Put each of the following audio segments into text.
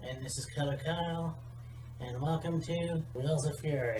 and this is Killer Kyle, and welcome to Wheels of Fury.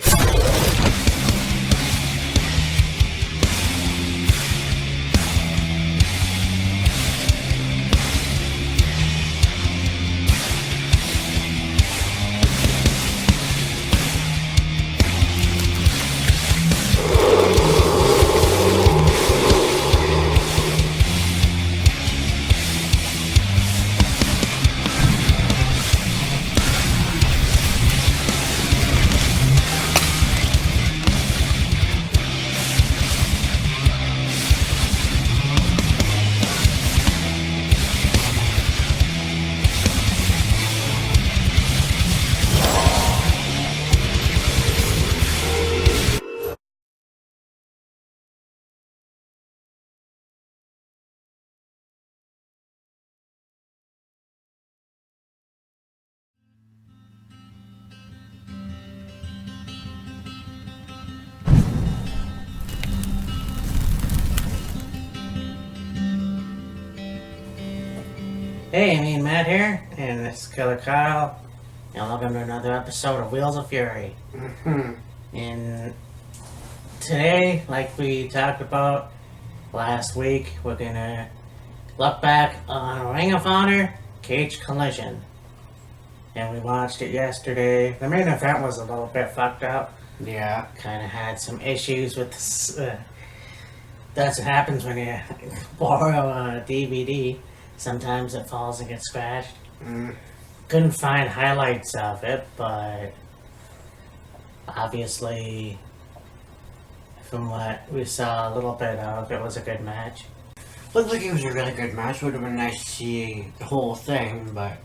Hey, me and Matt here, and this is Killer Kyle, and welcome to another episode of Wheels of Fury. And today, like we talked about last week, we're gonna look back on Ring of Honor Cage Collision. And we watched it yesterday. The main event was a little bit fucked up. Yeah. Kind of had some issues with this. That's what happens when you borrow a DVD. Sometimes it falls and gets scratched. Couldn't find highlights of it, but obviously, from what we saw a little bit of, it was a good match. Looked like it was a really good match. Would have been nice to see the whole thing, but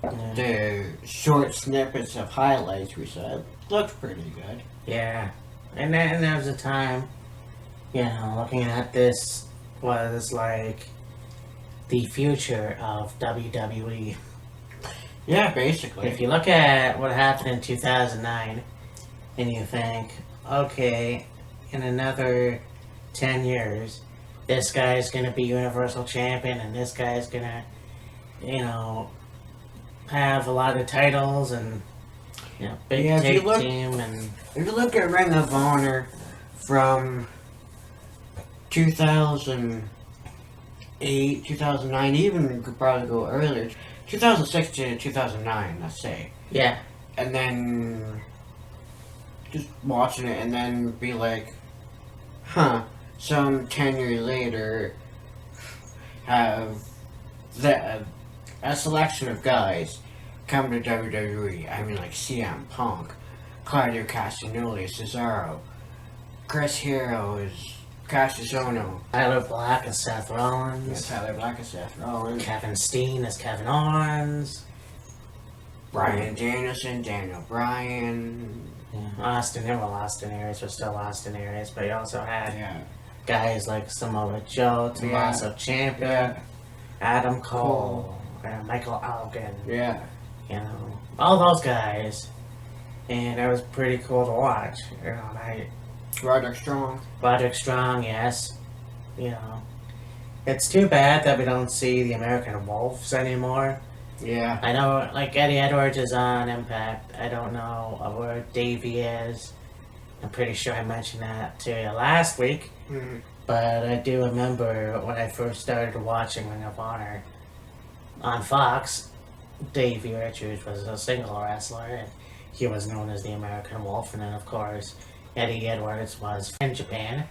the short snippets of highlights we saw looked pretty good. Yeah, and then there was a time, looking at this was like the future of WWE. Yeah, basically. If you look at what happened in 2009 and you think, okay, in another 10 years, this guy's going to be Universal Champion and this guy's going to, have a lot of titles and, big tag team. And if you look at Ring of Honor from 2008, 2009, even could probably go earlier, 2006 to 2009, let's say. Yeah. And then just watching it and then be like, some 10 years later, have a selection of guys come to WWE. I mean, like CM Punk, Claudio Castagnoli, Cesaro, Chris Hero is Cassius Ohno. Tyler Black as Seth Rollins. Yeah, Tyler Black is Seth Rollins. Kevin Steen as Kevin Owens. Bryan Danielson, Daniel Bryan. Yeah. Austin Aries was still Austin Aries, but he also had guys like Samoa Joe, Tommaso Ciampa, Adam Cole, Michael Elgin. Yeah. All those guys. And it was pretty cool to watch. Roderick Strong, yes. It's too bad that we don't see the American Wolves anymore. Yeah. I know, like, Eddie Edwards is on Impact. I don't know where Davey is. I'm pretty sure I mentioned that to you last week. Mm-hmm. But I do remember when I first started watching Ring of Honor on Fox, Davey Richards was a single wrestler, and he was known as the American Wolf. And then, of course, Eddie Edwards was in Japan.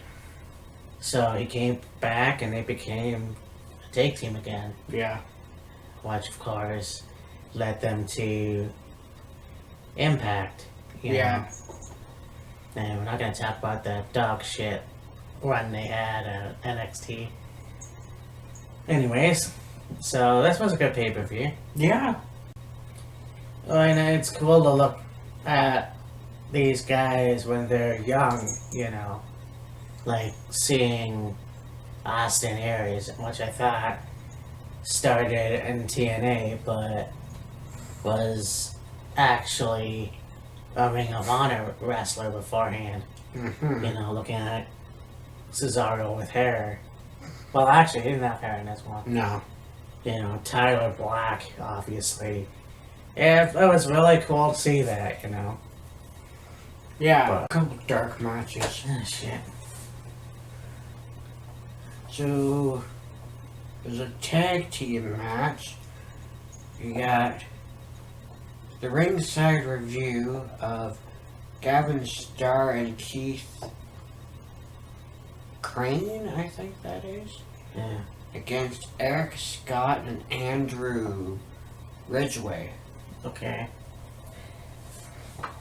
So he came back and they became a tag team again. Yeah. Which, of course, led them to Impact. Yeah. And we're not going to talk about the dog shit run they had at NXT. Anyways, so this was a good pay-per-view. Yeah. And it's cool to look at these guys when they're young, like seeing Austin Aries, which I thought started in TNA, but was actually a Ring of Honor wrestler beforehand. Mm-hmm. Looking at Cesaro with hair. Well, actually, he didn't have hair in this one. No. Tyler Black, obviously, Yeah, it was really cool to see that, you know. Yeah, But- a couple dark matches. Oh, shit. So, there's a tag team match. You got the ringside review of Gavin Starr and Keith Crane, I think that is, Yeah. against Eric Scott and Andrew Ridgway. Okay.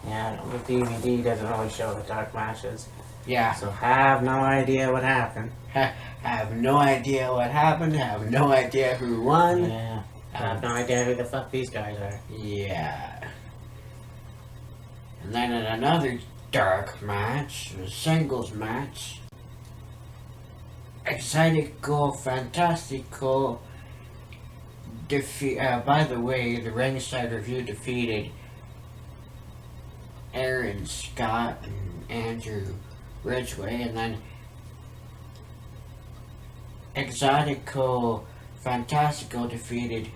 Yeah, the DVD doesn't really show the dark matches, Yeah, so have no idea what happened. have no idea what happened, have no idea who won. Yeah. I have no idea who the fuck these guys are. Yeah. And then in another dark match, a singles match, Excitico Fantastico by the way, the ringside review defeated Aaron Scott and Andrew Ridgway, and then Exotico Fantastico defeated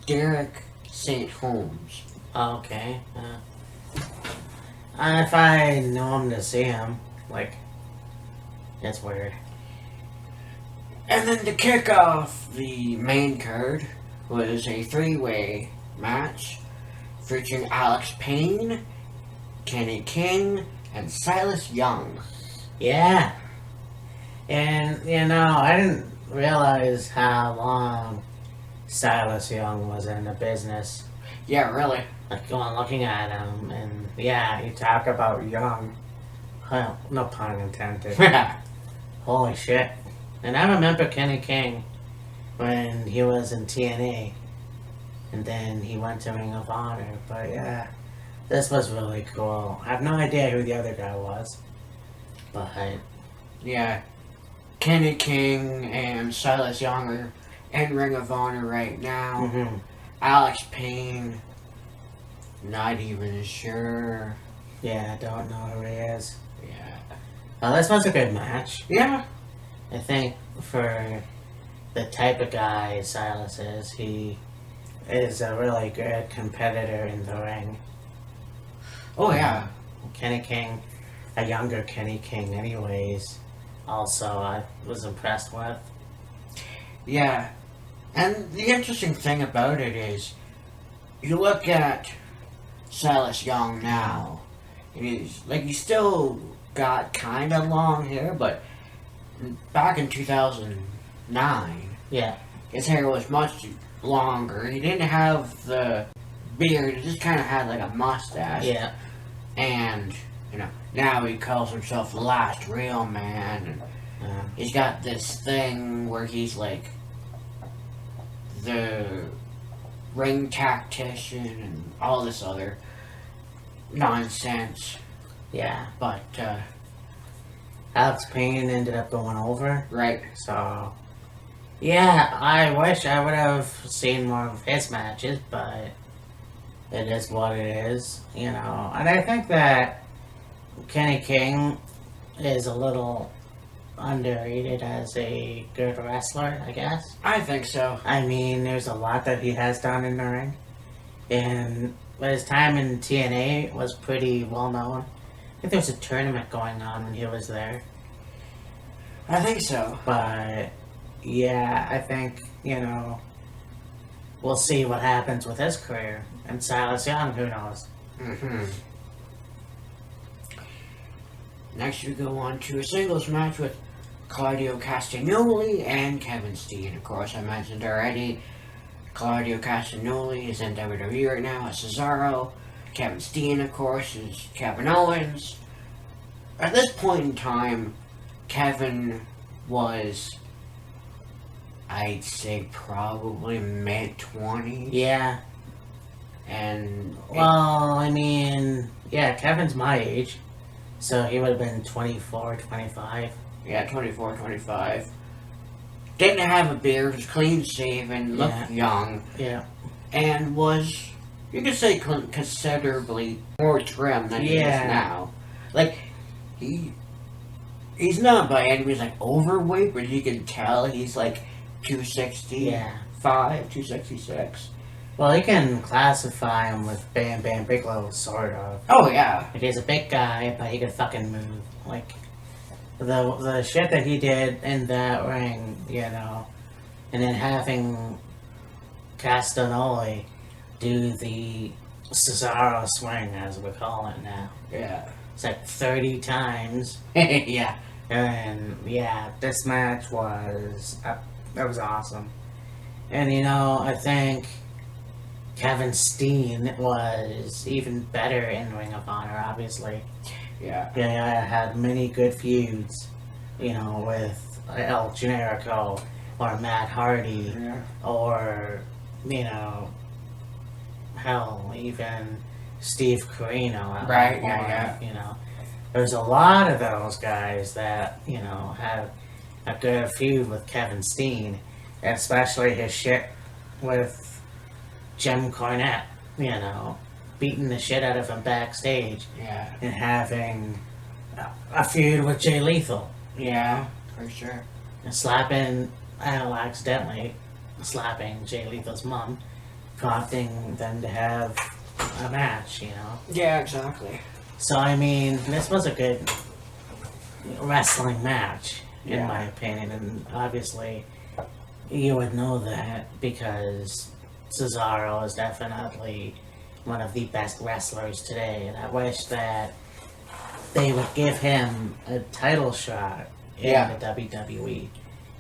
Derek St. Holmes. Okay. If I know him to see him, like, it's weird. And then to kick off the main card was a three-way match featuring Alex Payne, Kenny King, and Silas Young. Yeah. And, you know, I didn't realize how long Silas Young was in the business. Yeah, really. Like, going looking at him, and yeah, you talk about young. Well, no pun intended. Holy shit. And I remember Kenny King when he was in TNA, and then he went to Ring of Honor. But yeah, this was really cool. I have no idea who the other guy was, but Yeah. Kenny King and Silas Young are in Ring of Honor right now. mhm. Alex Payne, not even sure. Yeah, I don't know who he is. Yeah. Well, this was a good match. Yeah. I think for the type of guy Silas is, he is a really good competitor in the ring. Oh, yeah. Kenny King, a younger Kenny King anyways, also I was impressed with. Yeah. And the interesting thing about it is, you look at Silas Young now, and he's still got kind of long hair, but back in 2009, Yeah. his hair was much longer. He didn't have the beard, he just kind of had like a mustache. Yeah. And, now he calls himself the last real man, and he's got this thing where he's like the ring tactician and all this other nonsense. Yeah. But, Alex Payne ended up going over. right. So, yeah, I wish I would have seen more of his matches, but it is what it is, you know. And I think that Kenny King is a little underrated as a good wrestler, I guess. I think so. I mean, there's a lot that he has done in the ring, and his time in TNA was pretty well known. I think there was a tournament going on when he was there. I think so. But yeah, I think, we'll see what happens with his career. And Silas Young, who knows? hmm Next, we go on to a singles match with Claudio Castagnoli and Kevin Steen. Of course, I mentioned already, Claudio Castagnoli is in WWE right now as Cesaro. Kevin Steen, of course, is Kevin Owens. At this point in time, Kevin was, I'd say, probably mid-20s. Yeah. And, Well, I mean, yeah, Kevin's my age. So he would have been 24, 25. yeah, 24, 25. Didn't have a beard, was clean shaven, looked Yeah. young, Yeah. and was, you could say, considerably more trim than he is Yeah. now. Like, he's not by any means like overweight, but you can tell he's like 265, Yeah. 266. Well, you can classify him with Bam Bam Bigelow, sort of. Oh yeah. Like, he's a big guy, but he can fucking move. Like, the shit that he did in that ring, you know, and then having Castagnoli do the Cesaro swing, as we call it now. Yeah. It's like 30 times. Yeah. And yeah, this match was that was awesome. And you know, I think Kevin Steen was even better in Ring of Honor. Obviously, Yeah. yeah, I had many good feuds. You know, with El Generico or Matt Hardy Yeah. or you know, hell, even Steve Carino. At Right, one yeah, point, yeah. You know, there's a lot of those guys that you know have a good feud with Kevin Steen, especially his shit with Jim Cornette. You know, beating the shit out of him backstage Yeah. and having a feud with Jay Lethal. Yeah. For sure. And slapping, accidentally slapping Jay Lethal's mom, prompting them to have a match, you know. Yeah. Exactly. So, I mean, this was a good wrestling match, in Yeah. my opinion, and obviously you would know that because Cesaro is definitely one of the best wrestlers today, and I wish that they would give him a title shot in Yeah. the WWE.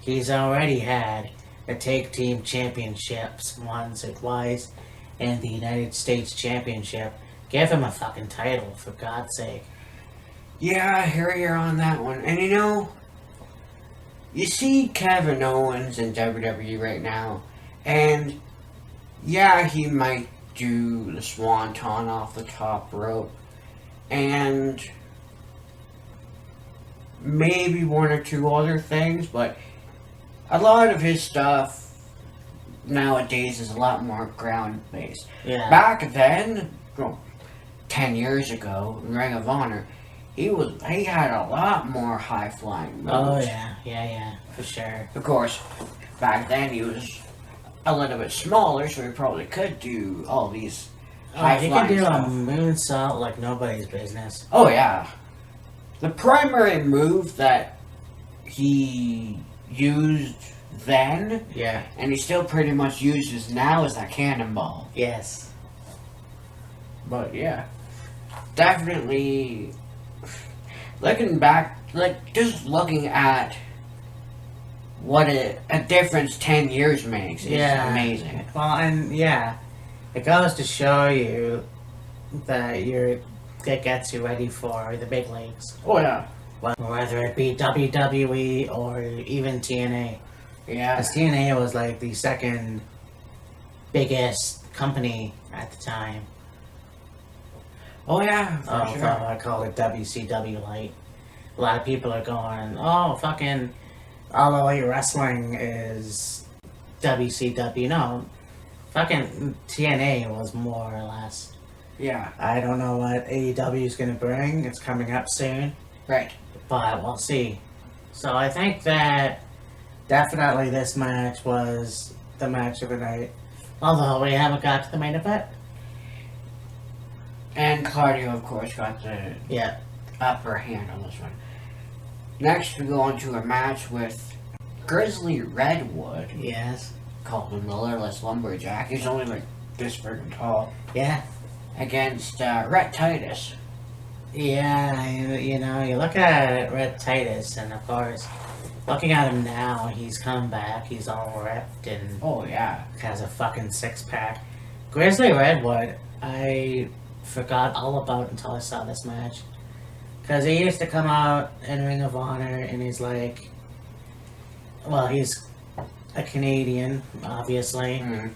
He's already had the tag team championships once or twice and the United States Championship. Give him a fucking title, for God's sake. Yeah, I hear you on that one. And you know, you see Kevin Owens in WWE right now, and yeah, he might do the swanton off the top rope, and maybe one or two other things, but a lot of his stuff nowadays is a lot more ground based. Yeah. Back then, well, 10 years ago in Ring of Honor, he had a lot more high flying moves. Oh, yeah, for sure. Of course, back then he was a little bit smaller, so he probably could do all these high He flying can do stuff. a moonsault like nobody's business. Oh yeah. The primary move that he used then, Yeah. and he still pretty much uses now, is that cannonball. Yes. But yeah, definitely looking back, like just looking at what a difference 10 years makes is amazing. Well, and yeah, it goes to show you that it gets you ready for the big leagues. Oh yeah. Whether it be WWE or even TNA. Yeah. Because TNA was like the second biggest company at the time. Oh yeah, for Although sure. I call it WCW Light. A lot of people are going, oh, fucking All Elite Wrestling is WCW. No, fucking TNA was more or less. Yeah. I don't know what AEW is going to bring. It's coming up soon, Right. but we'll see. So I think that definitely this match was the match of the night. Although we haven't got to the main event. And Cardio, of course, got the Yeah. upper hand on this one. Next, we go on to a match with Grizzly Redwood, Yes. called him the Littlest Lumberjack. He's only like this friggin' tall. Yeah. Against Rhett Titus. Yeah, you know, you look at Red Titus, and of course, looking at him now, he's come back, he's all ripped and Oh yeah. has a fucking six-pack. Grizzly Redwood, I forgot all about until I saw this match. Because he used to come out in Ring of Honor, and he's like, well, he's a Canadian, obviously, Mm.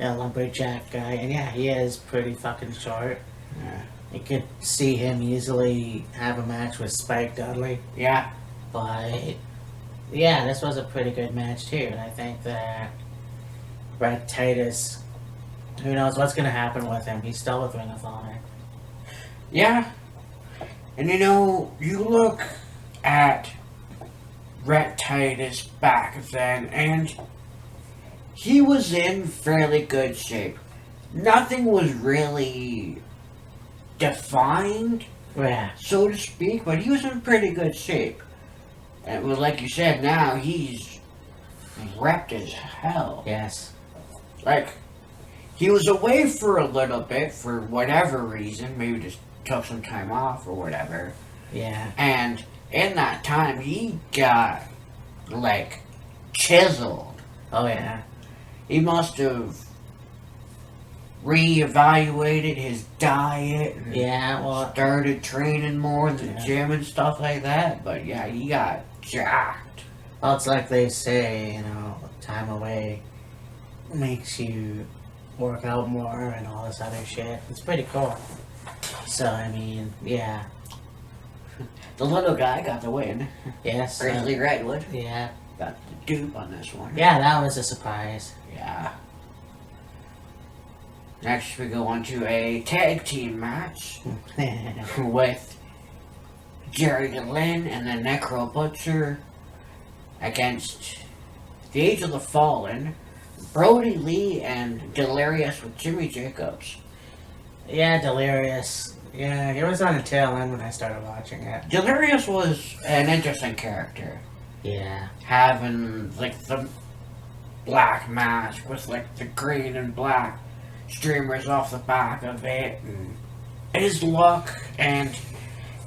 a lumberjack guy, and yeah, he is pretty fucking short. Yeah. You could see him easily have a match with Spike Dudley. Yeah. But yeah, this was a pretty good match too, and I think that Red Titus, who knows what's gonna happen with him? He's still with Ring of Honor. Yeah. And you know, you look at Rhett Titus back then, and he was in fairly good shape. nothing was really defined, Yeah. so to speak, but he was in pretty good shape. And it was like you said, now he's ripped as hell. Yes. Like, he was away for a little bit for whatever reason, maybe just took some time off or whatever. Yeah. And in that time, he got, like, chiseled. Oh yeah. He must have reevaluated his diet and Yeah. Well. started training more in the Yeah. gym and stuff like that. But yeah, he got jacked. Well, it's like they say, time away makes you work out more and all this other shit. It's pretty cool. So I mean, yeah. The little guy got the win. Yes. Grizzly Redwood Yeah. got the dupe on this one. Yeah, that was a surprise. Yeah. Next, we go on to a tag team match with Jerry Lynn and the Necro Butcher against the Age of the Fallen, Brody Lee and Delirious with Jimmy Jacobs. Yeah, Delirious. Yeah, he was on the tail end when I started watching it. Delirious was an interesting character, Yeah. having like the black mask with like the green and black streamers off the back of it, and his look, and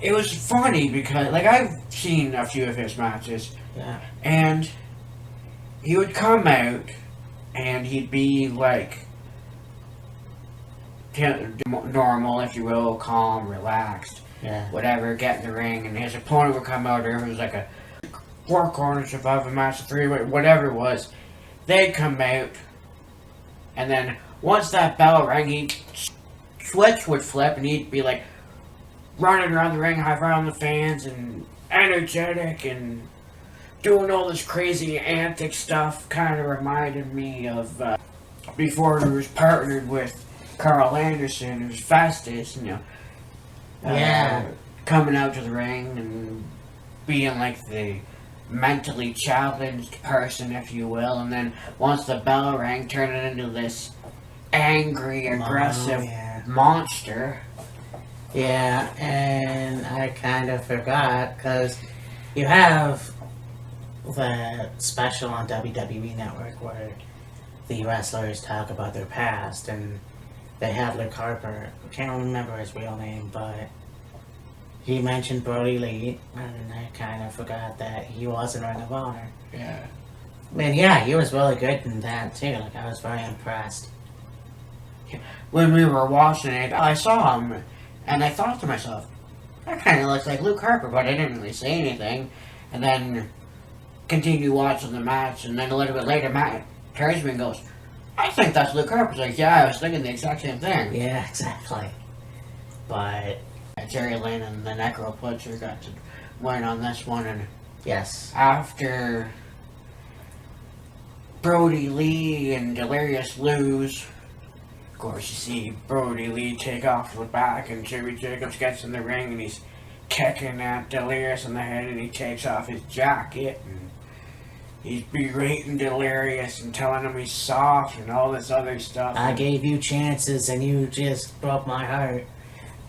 it was funny because like I've seen a few of his matches, Yeah. and he would come out and he'd be like normal, if you will, calm, relaxed, Yeah. whatever, get in the ring, and his opponent would come out, or if it was like a 4 corner survival match, 3-way, whatever it was, they'd come out, and then once that bell rang, switch would flip, and he'd be like running around the ring, high-fiving the fans, and energetic, and doing all this crazy antic stuff. Kind of reminded me of before he was partnered with Carl Anderson, who's Festus, Yeah. coming out to the ring and being like the mentally challenged person, if you will, and then once the bell rang, turning into this angry, aggressive yeah. monster. Yeah, and I kind of forgot because you have the special on WWE Network where the wrestlers talk about their past, and they had Luke Harper. I can't remember his real name, but he mentioned Brody Lee, and I kind of forgot that he was in Ring of Honor. Yeah. And yeah, he was really good in that too. Like, I was very impressed. When we were watching it, I saw him, and I thought to myself, that kind of looks like Luke Harper, but I didn't really say anything. And then continue watching the match, and then a little bit later, Matt turns to me and goes, I think that's Luke Harper. He's like, yeah, I was thinking the exact same thing. Yeah, exactly. But Jerry Lynn and the Necro Butcher got to win on this one, and yes, after Brody Lee and Delirious lose, of course you see Brody Lee take off the back, and Jimmy Jacobs gets in the ring, and he's kicking at Delirious in the head, and he takes off his jacket, and he's berating Delirious and telling him he's soft and all this other stuff. I gave you chances and you just broke my heart.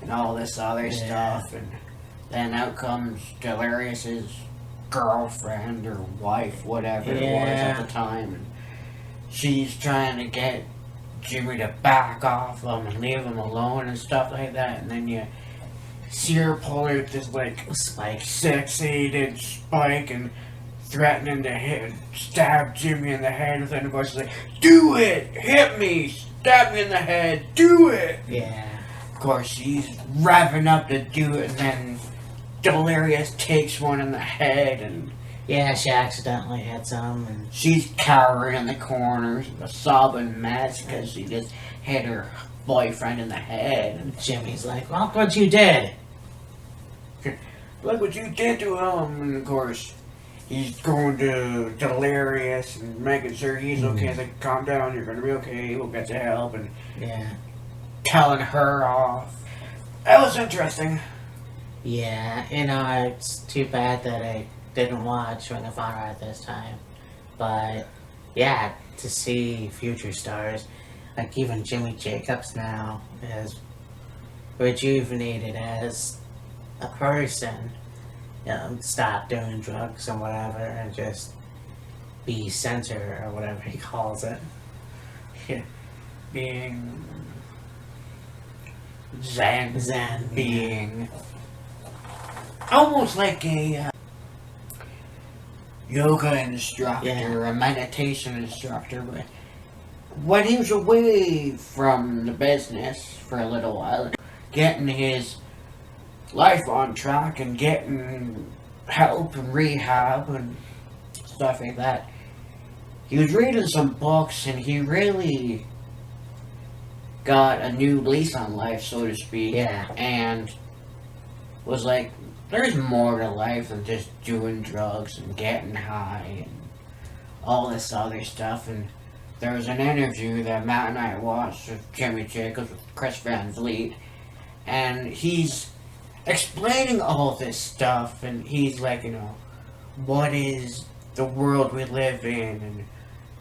And all this other stuff, and then out comes Delirious's girlfriend or wife, whatever it was at the time, and she's trying to get Jimmy to back off him and leave him alone and stuff like that, and then you see her pull out this like Spike. 6-8 inch spike and threatening to stab Jimmy in the head with it, and of course she's like, do it! Hit me! Stab me in the head! Do it! Yeah. Of course, she's revving up to do it, and then Delirious takes one in the head, and Yeah, she accidentally hit some, and she's cowering in the corner, a sobbing mess because she just hit her boyfriend in the head. And Jimmy's like, look what you did. look what you did to him, and of course, he's going to Delirious and making sure he's okay. He's like, calm down, you're gonna be okay, we'll get you help, and Yeah. telling her off. That was interesting. Yeah, it's too bad that I didn't watch Ring of Honor at this time. But, yeah, to see future stars. Like even Jimmy Jacobs now is rejuvenated as a person. Stop doing drugs and whatever, and just be center or whatever he calls it. Being Zen, being almost like a yoga instructor, or a meditation instructor, but when he was away from the business for a little while, getting his life on track and getting help and rehab and stuff like that, he was reading some books and he really got a new lease on life, so to speak. Yeah. And was like, there's more to life than just doing drugs and getting high and all this other stuff. And there was an interview that Matt and I watched with Jimmy Jacobs with Chris Van Vliet, and he's explaining all this stuff, and he's like, what is the world we live in, and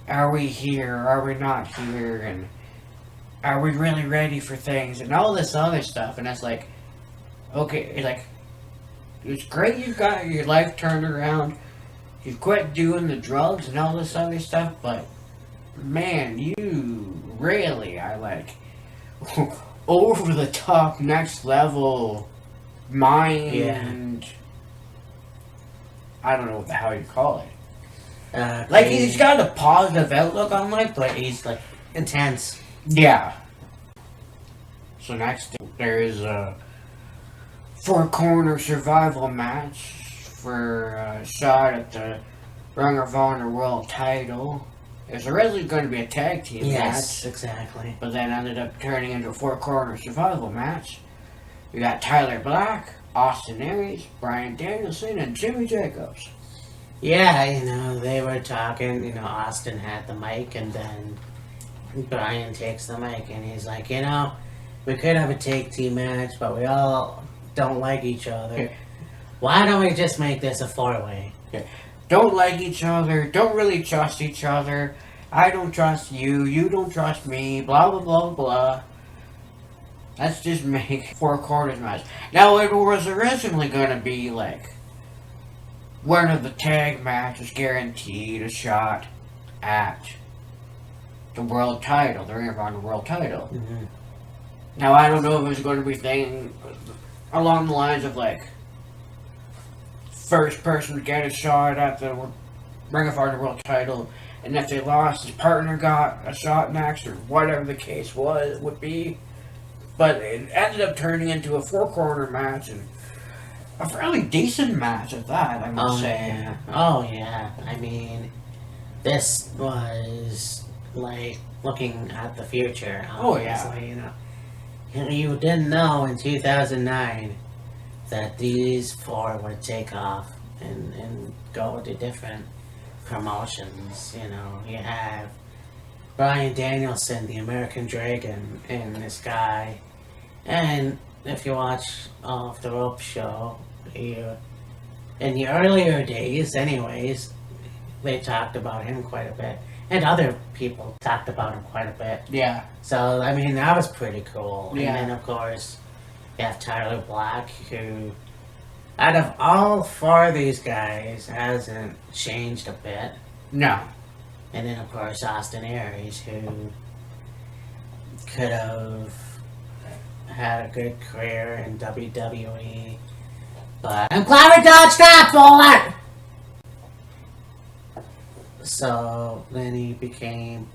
are we here, are we not here, and are we really ready for things, and all this other stuff. And it's like, okay, like, it's great you got your life turned around, you quit doing the drugs and all this other stuff, but man, you really are like over the top, next level mind. Yeah. I don't know what the hell you call it. Like He's got a positive outlook on life, but he's like intense. yeah. So next there is a 4-corner survival match for a shot at the Ring of Honor World Title. It was originally going to be a tag team Yes, match, exactly. but then ended up turning into a 4-corner survival match. We got Tyler Black, Austin Aries, Bryan Danielson, and Jimmy Jacobs. Yeah, they were talking, Austin had the mic, and then Bryan takes the mic, and he's like, we could have a tag team match, but we all don't like each other. Why don't we just make this a 4-way? Don't like each other, don't really trust each other, I don't trust you, you don't trust me, blah blah blah blah. Let's just make 4 quarters match. Now it was originally gonna be like one of the tag matches guaranteed a shot at the world title, the Ring of Honor world title. Mm-hmm. Now I don't know if it was going to be thing along the lines of like first person to get a shot at the Ring of Honor world title, and if they lost, his partner got a shot next, or whatever the case would be. But it ended up turning into a 4-corner match, and a fairly decent match at that, I must say. Yeah. Oh, yeah. I mean, this was like looking at the future. Oh, yeah. You didn't know in 2009 that these 4 would take off and go to different promotions. You have Bryan Danielson, the American Dragon, and this guy. And if you watch Off the Rope show, in the earlier days, anyways, they talked about him quite a bit. And other people talked about him quite a bit. Yeah. So, I mean, that was pretty cool. Yeah. And then, of course, you have Tyler Black, who, out of all 4 of these guys, hasn't changed a bit. No. And then, of course, Austin Aries, who could have had a good career in WWE. But I'm Clara Dodge that bullet! So then he became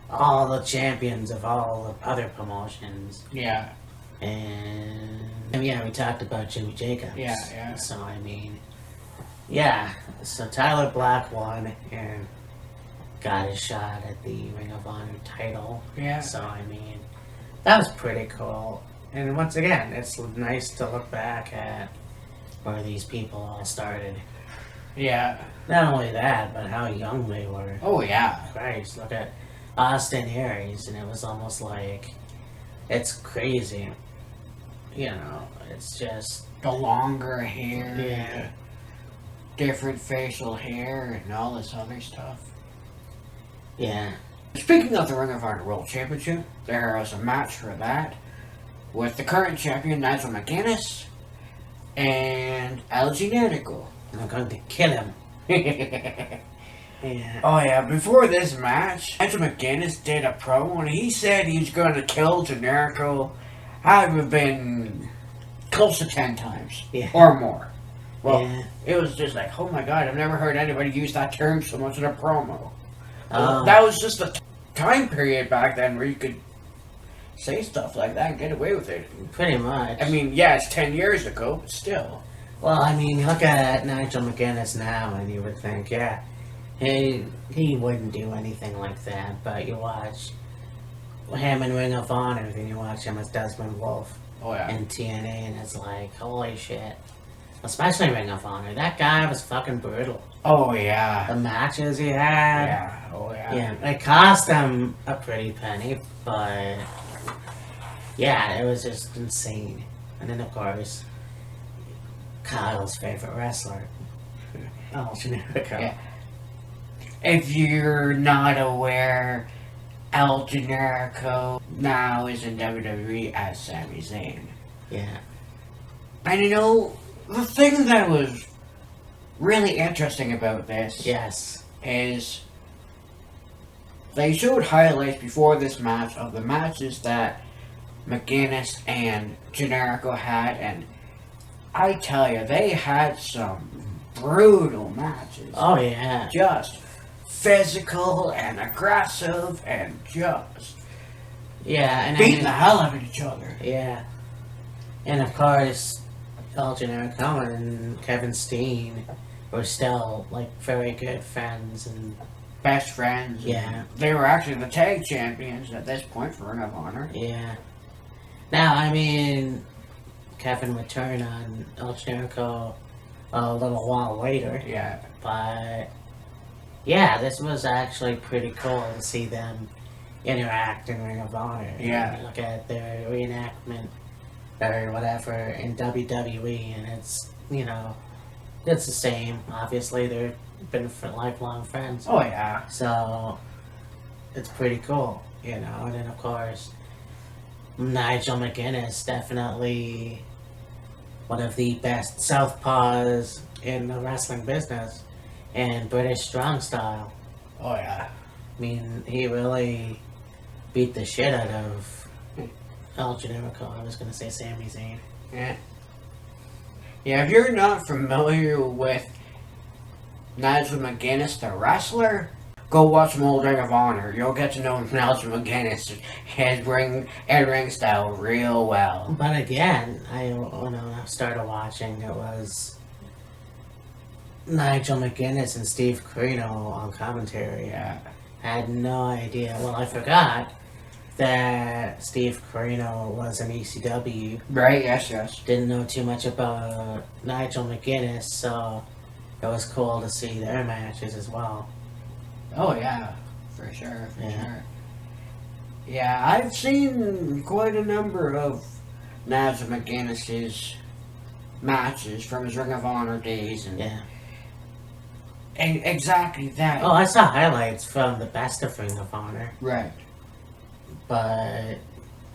all the champions of all the other promotions. Yeah. And yeah, we talked about Jimmy Jacobs. Yeah. So I mean, yeah. So Tyler Black won and got his shot at the Ring of Honor title. Yeah. So I mean, that was pretty cool. And once again, it's nice to look back at where these people all started. Yeah. Not only that, but how young they were. Oh, yeah. Christ, look at Austin Aries, and it was almost like, it's crazy. It's just... The longer hair. Yeah. Different facial hair and all this other stuff. Yeah. Speaking of the Ring of Honor World Championship, there was a match for that with the current champion Nigel McGuinness and El Generico. I'm going to kill him. Yeah. Oh yeah, before this match, Nigel McGuinness did a promo and he said he was going to kill Generico. I would have been close to 10 times. Yeah. Or more. Well, Yeah. it was just like, oh my god, I've never heard anybody use that term so much in a promo. Oh. That was just a time period back then where you could say stuff like that and get away with it. Pretty much. I mean, yeah, it's 10 years ago, but still. Well, I mean, you look at Nigel McGuinness now, and you would think, yeah, he wouldn't do anything like that. But you watch him in Ring of Honor, then you watch him as Desmond Wolfe Oh yeah. in TNA, and it's like, holy shit. Especially Ring of Honor. That guy was fucking brutal. Oh yeah. The matches he had. Yeah. Oh yeah. Yeah, it cost him a pretty penny, but yeah, it was just insane. And then, of course, Kyle's favorite wrestler, El Generico. Yeah. If you're not aware, El Generico now is in WWE as Sami Zayn. Yeah. And you know, the thing that was really interesting about this Yes. is they showed highlights before this match of the matches that McGuinness and Generico had, and I tell you, they had some brutal matches. Oh, yeah. Just physical and aggressive and just Yeah, and beating the hell out of each other. Yeah. And, of course, El Generico and Kevin Steen were still, like, very good friends, and Best friends. Yeah. They were actually the tag champions at this point for Ring of Honor. yeah. Now, I mean, Kevin would turn on El Generico a little while later, Yeah. but yeah, this was actually pretty cool to see them interact in Ring of Honor. Yeah. You look at their reenactment or whatever in WWE, and it's, you know, it's the same. Obviously, they've been lifelong friends. Oh yeah. So, it's pretty cool, you know. And then, of course, Nigel McGuinness, definitely one of the best southpaws in the wrestling business, and British strong style. Oh yeah. I mean, he really beat the shit out of El Generico. I was going to say Sami Zayn. Yeah. Yeah, if you're not familiar with Nigel McGuinness, the wrestler, go watch some old Ring of Honor. You'll get to know Nigel McGuinness, his ring style real well. But again, when I started watching, it was Nigel McGuinness and Steve Corino on commentary. Yeah. I had no idea. Well, I forgot that Steve Corino was an ECW. Right, yes. Didn't know too much about Nigel McGuinness, so it was cool to see their matches as well. Oh yeah, for sure. Yeah. Yeah, I've seen quite a number of Nigel McGuinness's matches from his Ring of Honor days, and Yeah. exactly that. Oh, I saw highlights from the best of Ring of Honor, Right. but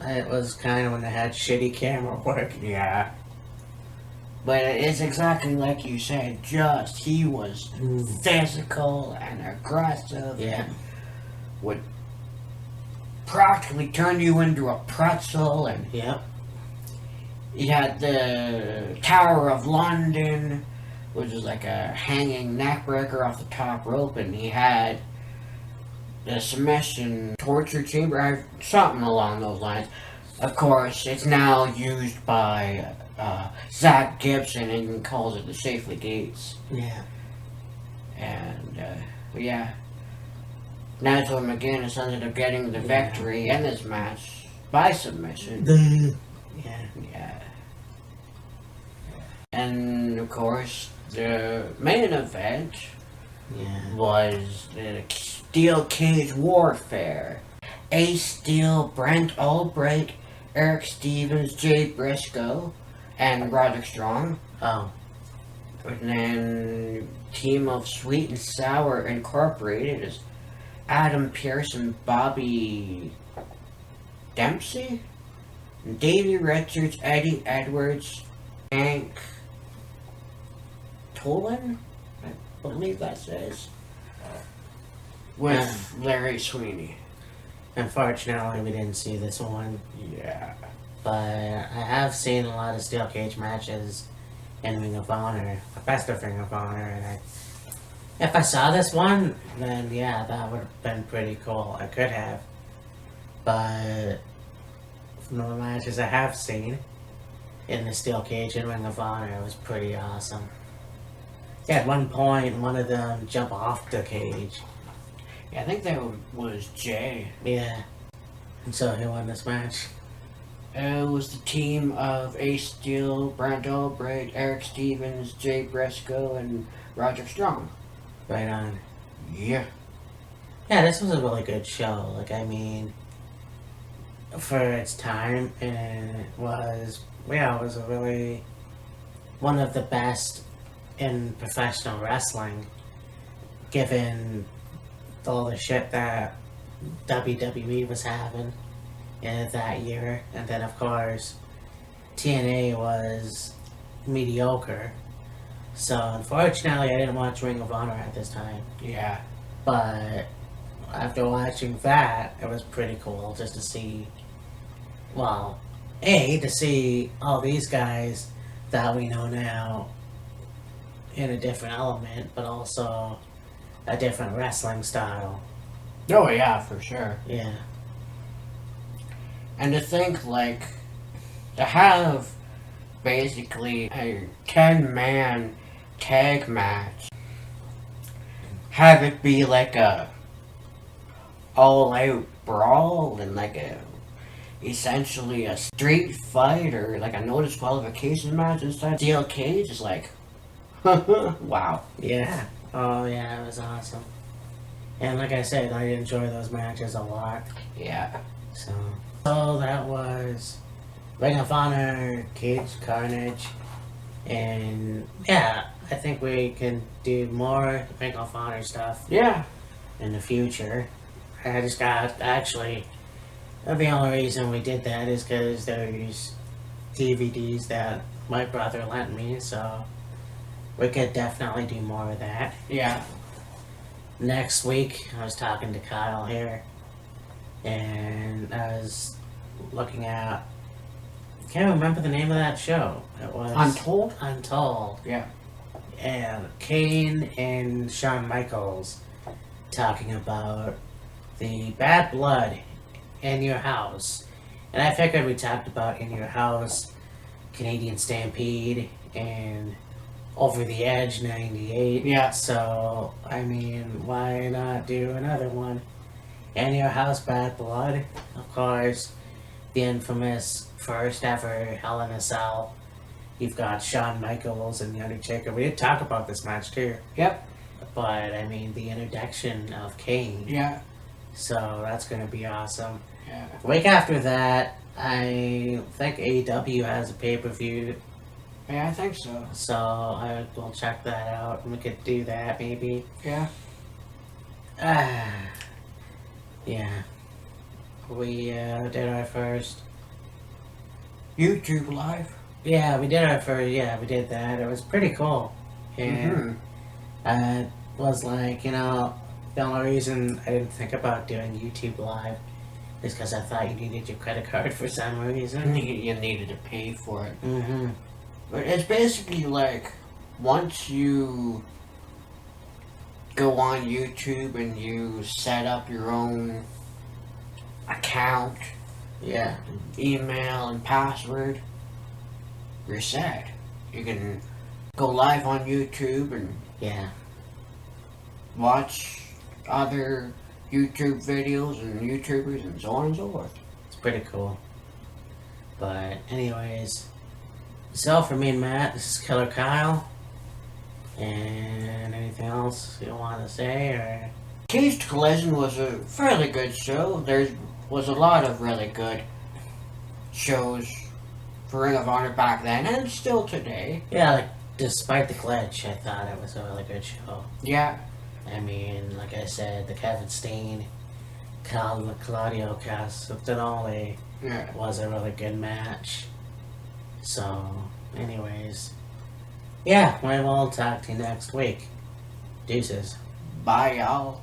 it was kind of when they had shitty camera work. Yeah. But it's exactly like you said, just he was physical and aggressive Yeah. and would practically turn you into a pretzel, and Yep. he had the Tower of London, which is like a hanging neckbreaker off the top rope, and he had the submission torture chamber, something along those lines. Of course, it's now used by Zach Gibson, and he calls it the Safely Gates. Yeah. And, yeah. Nigel McGuinness ended up getting the victory in this match by submission. Yeah. Yeah. And, of course, the main event Yeah. was the Steel Cage Warfare. Ace Steel, Brent Albright, Eric Stevens, Jay Briscoe, and Roderick Strong. Oh. And then team of Sweet and Sour Incorporated is Adam Pearce and Bobby Dempsey, Davey Richards, Eddie Edwards, Hank Tolan, I believe that says, with Larry Sweeney. Unfortunately, we didn't see this one, Yeah. but I have seen a lot of steel cage matches in Ring of Honor, the best of Ring of Honor, and if I saw this one, then yeah, that would have been pretty cool. I could have, but from the matches I have seen in the steel cage in Ring of Honor, it was pretty awesome. At one point, one of them jump off the cage. Yeah, I think that was Jay. Yeah. And so he won this match. It was the team of Ace Steel, Brent Albright, Eric Stevens, Jay Briscoe, and Roger Strong. Right on. Yeah. Yeah, this was a really good show. Like, I mean, for its time, and it was a really one of the best in professional wrestling, given all the shit that WWE was having in that year. And then, of course, TNA was mediocre. So, unfortunately, I didn't watch Ring of Honor at this time. Yeah. But after watching that, it was pretty cool just to see, well, to see all these guys that we know now in a different element, but also a different wrestling style. Oh, yeah, for sure. Yeah. And to think, like, to have basically a 10-man tag match, have it be like a all-out brawl and like a essentially a street fight or like a no disqualification match inside steel cage is like, wow. Yeah. Oh, yeah, it was awesome. And like I said, I enjoy those matches a lot. Yeah. So that was Ring of Honor, Cage Carnage, and yeah, I think we can do more Ring of Honor stuff Yeah. in the future. I just got, actually, the only reason we did that is because there's DVDs that my brother lent me, so we could definitely do more of that. Yeah. Next week, I was talking to Kyle here, and I was looking at, I can't remember the name of that show. It was Untold? Untold. Yeah. And Kane and Shawn Michaels talking about the bad blood in your house. And I figured we talked about In Your House, Canadian Stampede, and Over the Edge 98. Yeah. So, I mean, why not do another one? In Your House, Bad Blood. Of course, the infamous first ever Hell in a Cell. You've got Shawn Michaels and The Undertaker. We did talk about this match too. Yep. But, I mean, the introduction of Kane. Yeah. So, that's going to be awesome. Yeah. The week after that, I think AEW has a pay-per-view. Yeah, I think so. So, I will check that out. And we could do that, maybe. Yeah. Yeah. We did our first. YouTube Live. Yeah, we did our first. Yeah, we did that. It was pretty cool. And I was like, the only reason I didn't think about doing YouTube Live is because I thought you needed your credit card for some reason. You needed to pay for it. Mm-hmm. But it's basically like, once you go on YouTube and you set up your own account, Yeah. email and password, you're set. You can go live on YouTube and Yeah. watch other YouTube videos and YouTubers and so on and so forth. It's pretty cool. But anyways, so for me and Matt, this is Killer Kyle. And anything else you want to say, or? Caged Collision was a fairly good show. There was a lot of really good shows for Ring of Honor back then, and still today. Yeah, like, despite the glitch, I thought it was a really good show. Yeah. I mean, like I said, the Kevin Steen, Claudio Castagnoli Yeah. was a really good match. So, anyways, yeah, we will talk to you next week. Deuces. Bye, y'all.